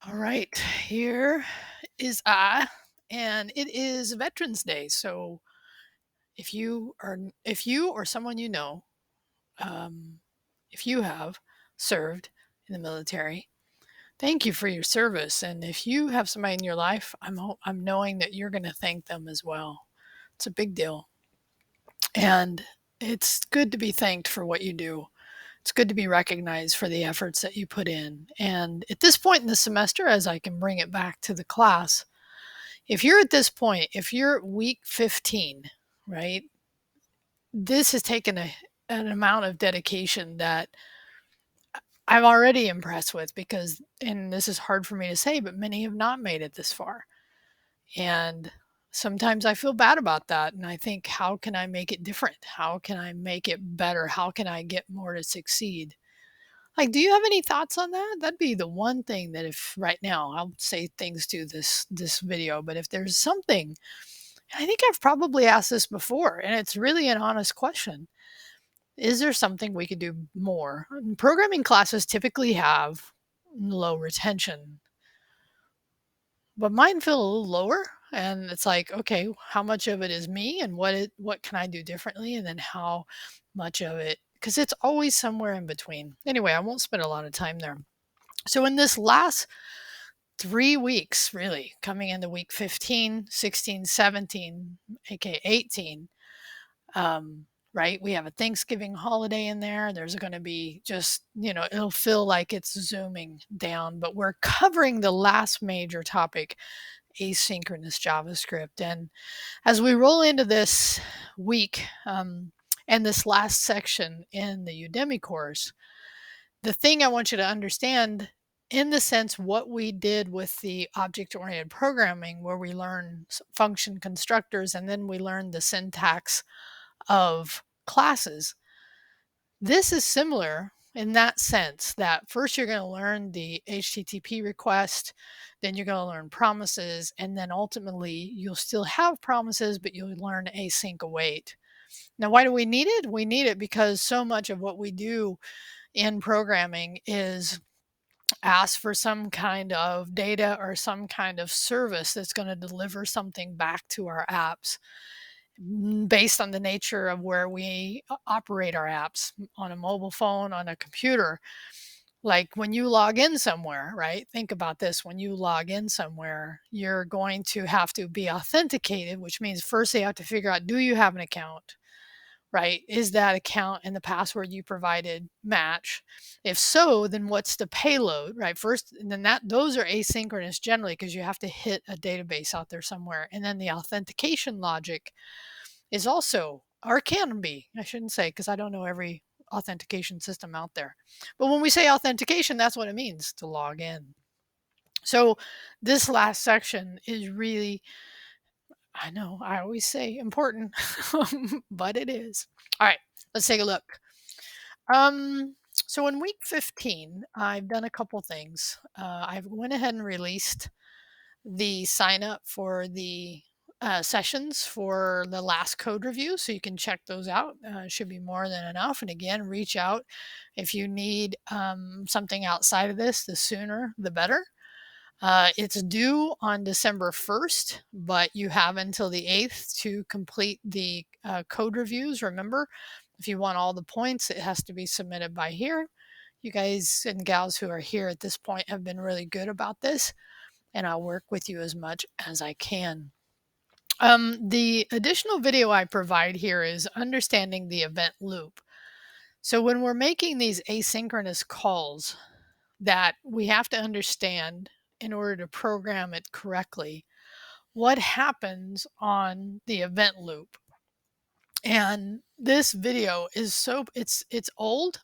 All right, here is I, and it is Veterans Day. So if you or someone you know, um, if you have served in the military, thank you for your service. And if you have somebody in your life, I'm knowing that you're going to thank them as well. It's a big deal, and it's good to be thanked for what you do. It's good to be recognized for the efforts that you put in. And at this point in the semester, as I can bring it back to the class, if you're at this point, if you're at week 15, right, this has taken an amount of dedication that I'm already impressed with because, and this is hard for me to say, but many have not made it this far. And sometimes I feel bad about that. And I think, how can I make it different? How can I make it better? How can I get more to succeed? Like, do you have any thoughts on that? That'd be the one thing that, if right now, I'll say things to this video, but if there's something, I think I've probably asked this before, and it's really an honest question. Is there something we could do more? Programming classes typically have low retention, but mine feel a little lower. And it's like, okay, how much of it is me, and what can I do differently, and then how much of it, because it's always somewhere in between. Anyway, I won't spend a lot of time there. So in this last 3 weeks, really coming into week 15, 16, 17, aka 18, right? We have a Thanksgiving holiday in there. There's going to be just, it'll feel like it's zooming down, but we're covering the last major topic, asynchronous JavaScript. And as we roll into this week, and this last section in the Udemy course, the thing I want you to understand, in the sense what we did with the object-oriented programming, where we learn function constructors and then we learn the syntax of classes, this is similar in that sense, that first you're going to learn the HTTP request, then you're going to learn promises, and then ultimately you'll still have promises, but you'll learn async await. Now, why do we need it? We need it because so much of what we do in programming is ask for some kind of data or some kind of service that's going to deliver something back to our apps, based on the nature of where we operate our apps, on a mobile phone, on a computer. Like when you log in somewhere, right? Think about this. When you log in somewhere, you're going to have to be authenticated, which means first they have to figure out, do you have an account? Right? Is that account and the password you provided match? If so, then what's the payload, right? First, and then those are asynchronous generally because you have to hit a database out there somewhere. And then the authentication logic is also, or can be, I shouldn't say, because I don't know every authentication system out there. But when we say authentication, that's what it means, to log in. So this last section is really, I know I always say important, but it is. All right, let's take a look. So in week 15, I've done a couple things. I've went ahead and released the sign up for the sessions for the last code review, so you can check those out. Should be more than enough. And again, reach out if you need something outside of this. The sooner, the better. It's due on December 1st, but you have until the 8th to complete the code reviews. Remember, if you want all the points, it has to be submitted by here. You guys and gals who are here at this point have been really good about this, and I'll work with you as much as I can. The additional video I provide here is understanding the event loop. So when we're making these asynchronous calls, that we have to understand in order to program it correctly, what happens on the event loop. And this video is it's old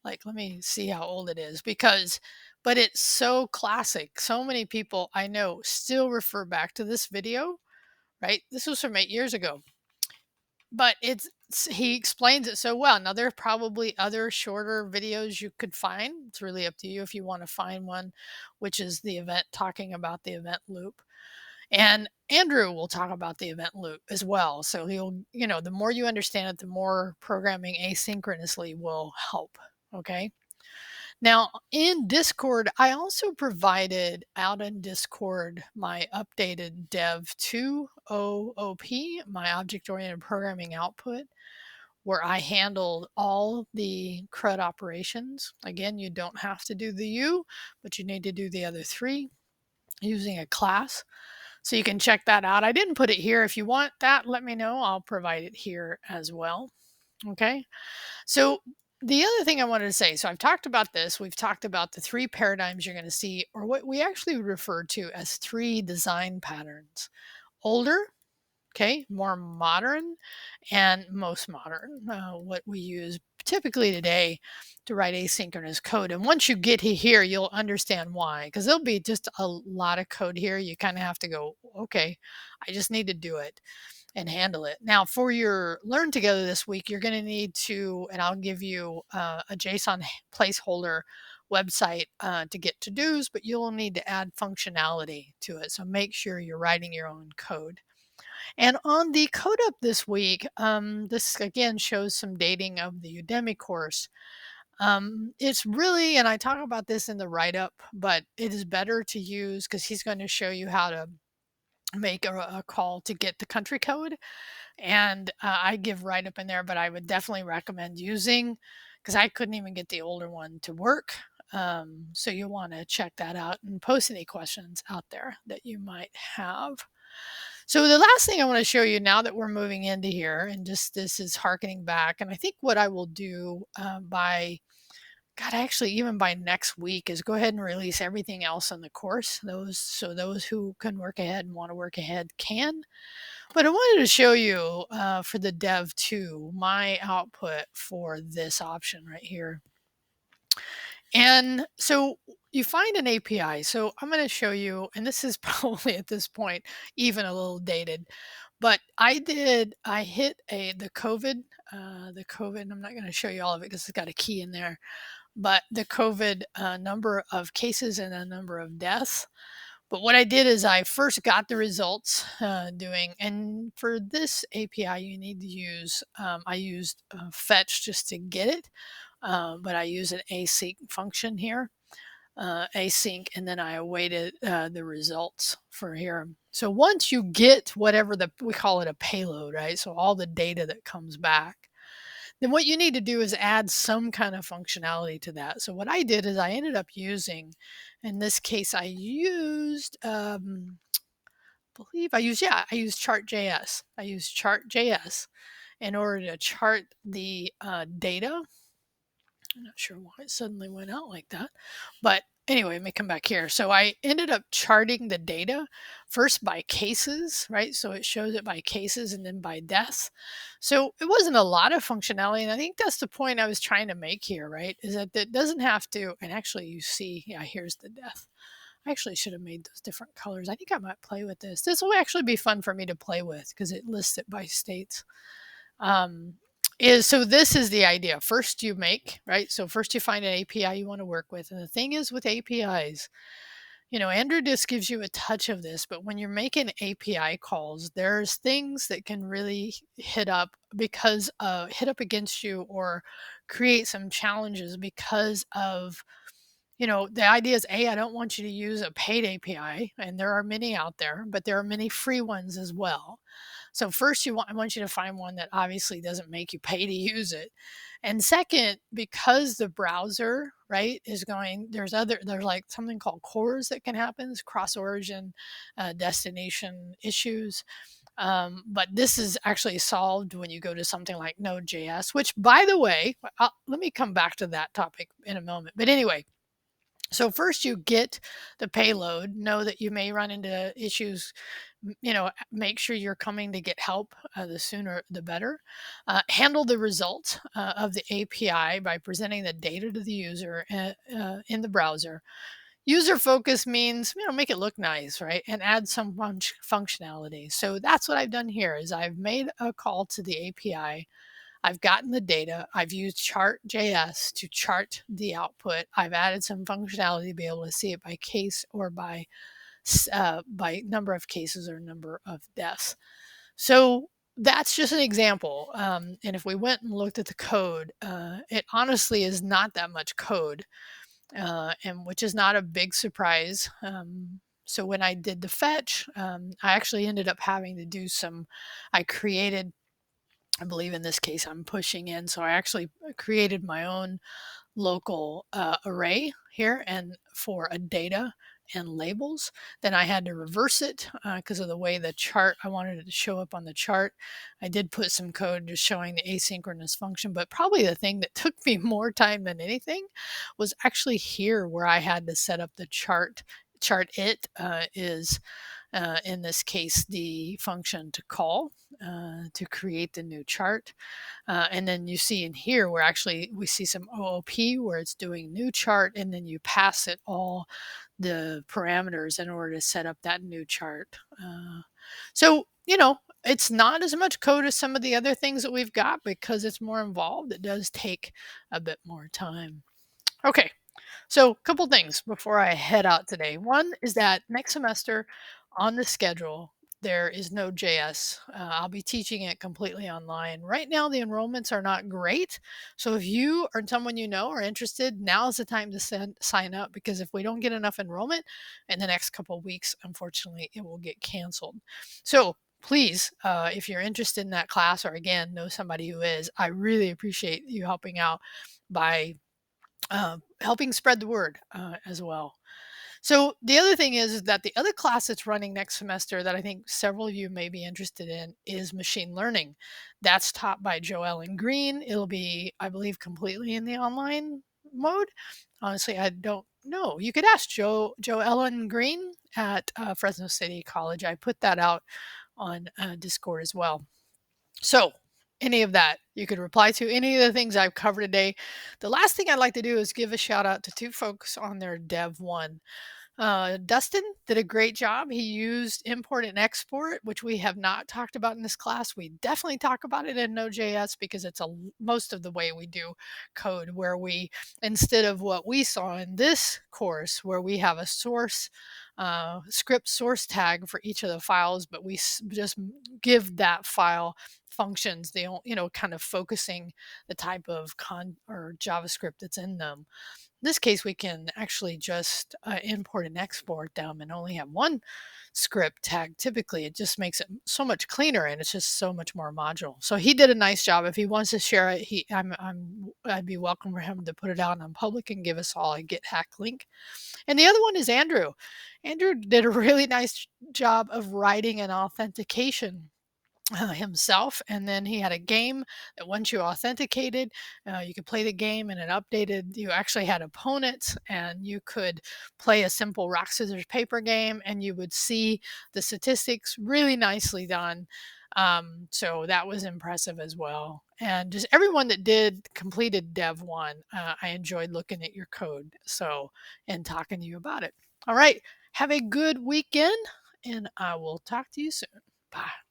like, let me see how old it is, but it's so classic. So many people I know still refer back to this video, right? This was from 8 years ago, but he explains it so well. Now, there are probably other shorter videos you could find. It's really up to you if you want to find one, which is the event, talking about the event loop. And Andrew will talk about the event loop as well. So the more you understand it, the more programming asynchronously will help. Okay. Now, in Discord, I also provided out in Discord my updated Dev 2 OOP, my object oriented programming output, where I handled all the CRUD operations. Again, you don't have to do the U, but you need to do the other three using a class. So you can check that out. I didn't put it here. If you want that, let me know. I'll provide it here as well. Okay. So the other thing I wanted to say, so I've talked about this. We've talked about the three paradigms you're going to see, or what we actually refer to as three design patterns: older, okay, more modern, and most modern. What we use typically today to write asynchronous code. And once you get here, you'll understand why, because there'll be just a lot of code here. You kind of have to go, okay, I just need to do it and handle it. Now, for your Learn Together this week, you're going to need to, and I'll give you a JSON placeholder website to get to dos, but you'll need to add functionality to it. So make sure you're writing your own code. And on the Code Up this week, this again shows some dating of the Udemy course. It's really, and I talk about this in the write up, but it is better to use because he's going to show you how to make a call to get the country code. And I give write up in there, but I would definitely recommend using, because I couldn't even get the older one to work. So you want to check that out and post any questions out there that you might have. So the last thing I want to show you now that we're moving into here, and just this is harkening back, and I think what I will do by God, actually, even by next week, is go ahead and release everything else in the course. Those who can work ahead and want to work ahead can. But I wanted to show you for the Dev 2 my output for this option right here. And so you find an API. So I'm going to show you, and this is probably at this point even a little dated, but I hit the COVID, and I'm not going to show you all of it because it's got a key in there, but the COVID number of cases and a number of deaths. But what I did is I first got the results and for this API, you need to use, I used fetch just to get it, but I use an async function here, async, and then I awaited the results for here. So once you get whatever we call it a payload, right? So all the data that comes back, then what you need to do is add some kind of functionality to that. So what I did is I ended up using, in this case, I used, I used chart.js. I used chart.js in order to chart the data. I'm not sure why it suddenly went out like that, but anyway, let me come back here. So I ended up charting the data first by cases, right? So it shows it by cases and then by deaths. So it wasn't a lot of functionality. And I think that's the point I was trying to make here, right? Is that it doesn't have to, and actually you see, yeah, here's the death. I actually should have made those different colors. I think I might play with this. This will actually be fun for me to play with because it lists it by states. So this is the idea. First you make, right? So first you find an API you want to work with. And the thing is with APIs, Andrew just gives you a touch of this, but when you're making API calls, there's things that can really hit up against you or create some challenges because of, the idea is, I don't want you to use a paid API, and there are many out there, but there are many free ones as well. So first, I want you to find one that obviously doesn't make you pay to use it. And second, because the browser, right, there's like something called CORS that can happen, cross origin destination issues. But this is actually solved when you go to something like Node.js, which, by the way, let me come back to that topic in a moment. But anyway, so first you get the payload, know that you may run into issues, make sure you're coming to get help, the sooner the better. Handle the results of the API by presenting the data to the user in the browser. User focus means, make it look nice, right? And add some functionality. So that's what I've done here is I've made a call to the API. I've gotten the data. I've used chart.js to chart the output. I've added some functionality to be able to see it by case or by number of cases or number of deaths. So that's just an example. And if we went and looked at the code, it honestly is not that much code. and which is not a big surprise. So when I did the fetch, I actually ended up having to do some. I created, I believe in this case, I'm pushing in. So I actually created my own local array here and for a data and labels. Then I had to reverse it because of the way the chart, I wanted it to show up on the chart. I did put some code just showing the asynchronous function, but probably the thing that took me more time than anything was actually here where I had to set up the chart. Chart it is in this case the function to call to create the new chart. And then you see in here where actually we see some OOP where it's doing new chart, and then you pass it all the parameters in order to set up that new chart. So, it's not as much code as some of the other things that we've got because it's more involved. It does take a bit more time. Okay, so, a couple things before I head out today. One is that next semester on the schedule, there is no JS. I'll be teaching it completely online. Right now, the enrollments are not great. So, if you or someone you know are interested, now is the time to sign up because if we don't get enough enrollment in the next couple of weeks, unfortunately, it will get canceled. So, please, if you're interested in that class or again, know somebody who is, I really appreciate you helping out by helping spread the word as well. So the other thing is that the other class that's running next semester that I think several of you may be interested in is machine learning. That's taught by Joellen Green. It'll be, I believe, completely in the online mode. Honestly, I don't know. You could ask Joellen Green at Fresno City College. I put that out on Discord as well. So, any of that you could reply to any of the things I've covered today. The last thing I'd like to do is give a shout out to two folks on their Dev 1. Dustin did a great job. He used import and export, which we have not talked about in this class. We definitely talk about it in Node.js because it's most of the way we do code, where we, instead of what we saw in this course, where we have a source script source tag for each of the files, but we just give that file functions, kind of focusing the type of or JavaScript that's in them. In this case, we can actually just import and export them and only have one script tag. Typically, it just makes it so much cleaner and it's just so much more modular. So he did a nice job. If he wants to share it, I'd be welcome for him to put it out on public and give us all a Git hack link. And the other one is Andrew. Andrew did a really nice job of writing an authentication himself, and then he had a game that once you authenticated, you could play the game and it updated. You actually had opponents and you could play a simple rock scissors paper game and you would see the statistics. Really nicely done. So that was impressive as well. And just everyone that completed Dev 1, I enjoyed looking at your code and talking to you about it. All right, have a good weekend and I will talk to you soon. Bye.